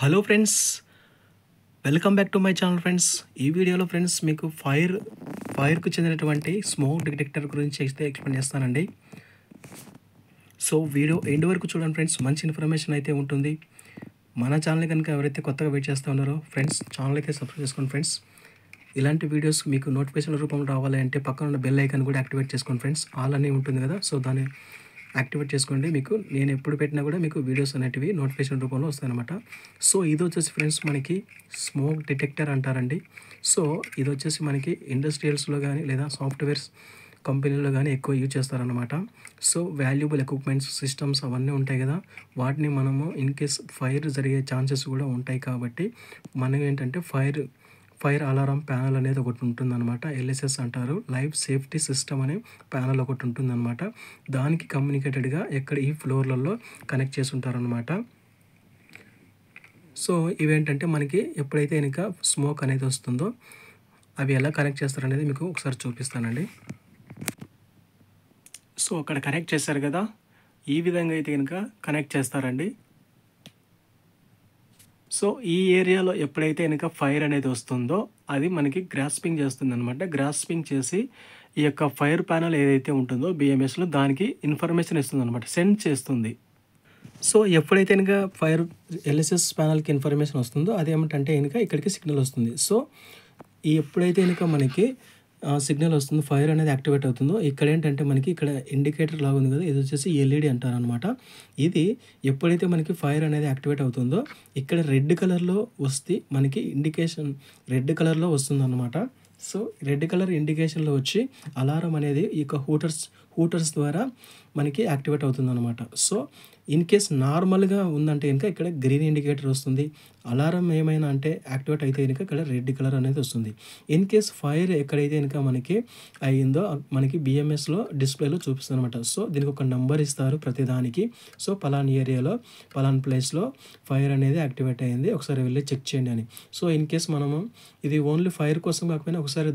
Hello friends, welcome back to my channel friends. ఈ వీడియోలో friends మీకు ఫైర్కు చెందినటువంటి స్మోక్ డిటెక్టర్ గురించి అయితే ఎక్స్ప్లెయిన్ చేస్తానండి. సో వీడియో ఎండ్ వరకు చూడండి ఫ్రెండ్స్, మంచి ఇన్ఫర్మేషన్ అయితే ఉంటుంది. మన ఛానల్ కనుక ఎవరైతే కొత్తగా వెయిట్ చేస్తూ ఉన్నారో ఫ్రెండ్స్, ఛానల్ అయితే సబ్స్క్రైబ్ చేసుకోండి ఫ్రెండ్స్. ఇలాంటి వీడియోస్ మీకు నోటిఫికేషన్ రూపంలో రావాలి అంటే పక్కన ఉన్న బెల్ ఐకాన్ కూడా యాక్టివేట్ చేసుకోండి ఫ్రెండ్స్. ఆల్ అని ఉంటుంది కదా, సో దాన్ని యాక్టివేట్ చేసుకోండి. మీకు నేను ఎప్పుడు పెట్టినా కూడా మీకు వీడియోస్ అనేటివి నోటిఫికేషన్ రూపంలో వస్తాయన్నమాట. సో ఇది వచ్చేసి ఫ్రెండ్స్ మనకి స్మోక్ డిటెక్టర్ అంటారండి. సో ఇది వచ్చేసి మనకి ఇండస్ట్రియల్స్లో కానీ లేదా సాఫ్ట్వేర్స్ కంపెనీలో కానీ ఎక్కువ యూజ్ చేస్తారనమాట. సో వాల్యుబుల్ ఎక్విప్మెంట్స్, సిస్టమ్స్ అవన్నీ ఉంటాయి కదా, వాటిని మనము ఇన్ కేస్ ఫైర్ జరిగే ఛాన్సెస్ కూడా ఉంటాయి. కాబట్టి మనం ఏంటంటే ఫైర్ అలారం ప్యానల్ అనేది ఒకటి ఉంటుందన్నమాట. ఎల్ఎస్ఎస్ అంటారు, లైఫ్ సేఫ్టీ సిస్టమ్ అనే ప్యానల్ ఒకటి ఉంటుందన్నమాట. దానికి కమ్యూనికేటెడ్గా ఎక్కడ ఈ ఫ్లోర్లలో కనెక్ట్ చేసి ఉంటారనమాట. సో ఇవేంటంటే మనకి ఎప్పుడైతే కనుక స్మోక్ అనేది వస్తుందో అవి ఎలా కనెక్ట్ చేస్తారనేది మీకు ఒకసారి చూపిస్తానండి. సో అక్కడ కనెక్ట్ చేశారు కదా, ఈ విధంగా అయితే కనుక కనెక్ట్ చేస్తారండి. సో ఈ ఏరియాలో ఎప్పుడైతే కనుక ఫైర్ అనేది వస్తుందో అది మనకి గ్రాస్పింగ్ చేస్తుంది అనమాట. గ్రాస్పింగ్ చేసి ఈ యొక్క ఫైర్ ప్యానల్ ఏదైతే ఉంటుందో బిఎంఎస్లో దానికి ఇన్ఫర్మేషన్ ఇస్తుంది అనమాట, సెండ్ చేస్తుంది. సో ఎప్పుడైతే కనుక ఫైర్ ఎల్ఎస్ఎస్ ప్యానల్కి ఇన్ఫర్మేషన్ వస్తుందో అదేమిటంటే కనుక ఇక్కడికి సిగ్నల్ వస్తుంది. సో ఎప్పుడైతే కనుక మనకి సిగ్నల్ వస్తుందో ఫైర్ అనేది యాక్టివేట్ అవుతుందో ఇక్కడ ఏంటంటే మనకి ఇక్కడ ఇండికేటర్ లాగా ఉంది కదా, ఇది వచ్చేసి ఎల్ఈడి అంటారనమాట. ఇది ఎప్పుడైతే మనకి ఫైర్ అనేది యాక్టివేట్ అవుతుందో ఇక్కడ రెడ్ కలర్లో వస్తే మనకి ఇండికేషన్ రెడ్ కలర్లో వస్తుందన్నమాట. సో రెడ్ కలర్ ఇండికేషన్లో వచ్చి అలారం అనేది ఈ యొక్క హూటర్స్ ద్వారా మనకి యాక్టివేట్ అవుతుందన్నమాట. సో ఇన్ కేస్ నార్మల్గా ఉందంటే కనుక ఇక్కడ గ్రీన్ ఇండికేటర్ వస్తుంది. అలారం ఏమైనా అంటే యాక్టివేట్ అయితే కనుక ఇక్కడ రెడ్ కలర్ అనేది వస్తుంది. ఇన్ కేస్ ఫైర్ ఎక్కడైతే కనుక మనకి అయ్యిందో మనకి బిఎంఎస్లో డిస్ప్లేలో చూపిస్తుంది అనమాట. సో దీనికి ఒక నెంబర్ ఇస్తారు ప్రతిదానికి. సో పలానా ఏరియాలో పలానా ప్లేస్లో ఫైర్ అనేది యాక్టివేట్ అయ్యింది, ఒకసారి వెళ్ళి చెక్ చేయండి అని. సో ఇన్ కేస్ మనము ఇది ఓన్లీ ఫైర్ కోసం కాకపోయినా ఒకసారి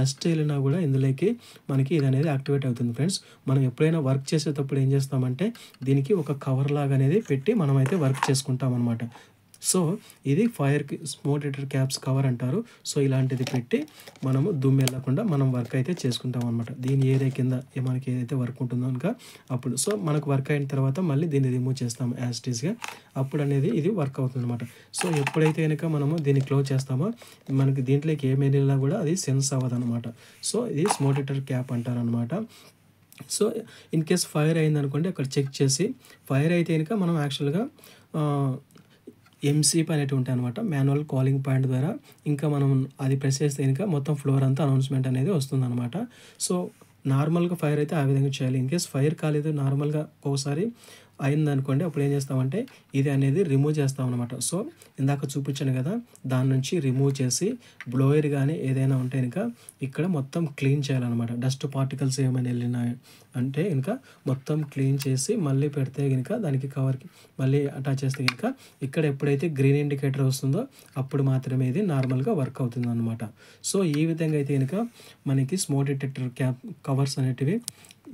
డస్ట్ వెళ్ళినా కూడా ఇందులోకి మనకి ఇది అనేది యాక్టివేట్ అవుతుంది ఫ్రెండ్స్. మనం ఎప్పుడైనా వర్క్ చేసేటప్పుడు ఏం చేస్తామంటే దీనికి ఒక కవర్ లాగా అనేది పెట్టి మనమైతే వర్క్ చేసుకుంటాం అనమాట. సో ఇది ఫైర్కి స్మోక్ డిటెక్టర్ క్యాప్స్ కవర్ అంటారు. సో ఇలాంటిది పెట్టి మనము దుమ్ము వెళ్ళకుండా మనం వర్క్ అయితే చేసుకుంటాం అనమాట. దీని ఏరియా కింద మనకి ఏదైతే వర్క్ ఉంటుందో కనుక అప్పుడు సో మనకు వర్క్ అయిన తర్వాత మళ్ళీ దీన్ని రిమూవ్ చేస్తాము యాస్టీస్గా, అప్పుడు అనేది ఇది వర్క్ అవుతుంది అనమాట. సో ఎప్పుడైతే కనుక మనము దీన్ని క్లోజ్ చేస్తామో మనకి దీంట్లోకి ఏమైనా కూడా అది సెన్స్ అవ్వదు అనమాట. సో ఇది స్మోక్ డిటెక్టర్ క్యాప్ అంటారనమాట. సో ఇన్ కేస్ ఫైర్ అయిందనుకోండి అక్కడ చెక్ చేసి ఫైర్ అయితే కనుక మనం యాక్చువల్గా ఎంసీపీ అనేవి ఉంటాయి అనమాట, మాన్యువల్ కాలింగ్ పాయింట్ ద్వారా ఇంకా మనం అది ప్రెస్ చేస్తే కనుక మొత్తం ఫ్లోర్ అంతా అనౌన్స్మెంట్ అనేది వస్తుందన్నమాట. సో నార్మల్గా ఫైర్ అయితే ఆ విధంగా చేయాలి. ఇన్ కేస్ ఫైర్ కాలేదు, నార్మల్గా ఒకసారి అయిందనుకోండి అప్పుడు ఏం చేస్తామంటే ఇది అనేది రిమూవ్ చేస్తాం అనమాట. సో ఇందాక చూపించాను కదా, దాని నుంచి రిమూవ్ చేసి బ్లోయర్ కానీ ఏదైనా ఉంటే కనుక ఇక్కడ మొత్తం క్లీన్ చేయాలన్నమాట. డస్ట్ పార్టికల్స్ ఏమైనా వెళ్ళినాయి అంటే కనుక మొత్తం క్లీన్ చేసి మళ్ళీ పెడితే కనుక దానికి కవర్కి మళ్ళీ అటాచ్ చేస్తే కనుక ఇక్కడ ఎప్పుడైతే గ్రీన్ ఇండికేటర్ వస్తుందో అప్పుడు మాత్రమే ఇది నార్మల్గా వర్క్ అవుతుంది అనమాట. సో ఈ విధంగా అయితే కనుక మనకి స్మోక్ డిటెక్టర్ కవర్స్ అనేటివి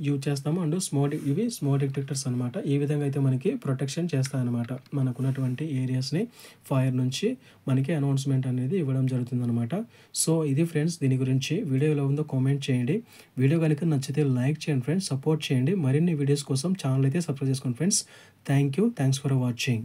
యూజ్ చేస్తాము. అండ్ ఇవి స్మోక్ డిటెక్టర్స్ అనమాట. ఈ విధంగా అయితే మనకి ప్రొటెక్షన్ చేస్తాయన్నమాట. మనకున్నటువంటి ఏరియాస్ని ఫైర్ నుంచి మనకి అనౌన్స్మెంట్ అనేది ఇవ్వడం జరుగుతుందన్నమాట. సో ఇది ఫ్రెండ్స్, దీని గురించి వీడియో ఎలా ఉందో కామెంట్ చేయండి. వీడియో కనుక నచ్చితే లైక్ చేయండి ఫ్రెండ్స్, సపోర్ట్ చేయండి. మరిన్ని వీడియోస్ కోసం ఛానల్ అయితే సబ్స్క్రైబ్ చేసుకోండి ఫ్రెండ్స్. Thanks for watching.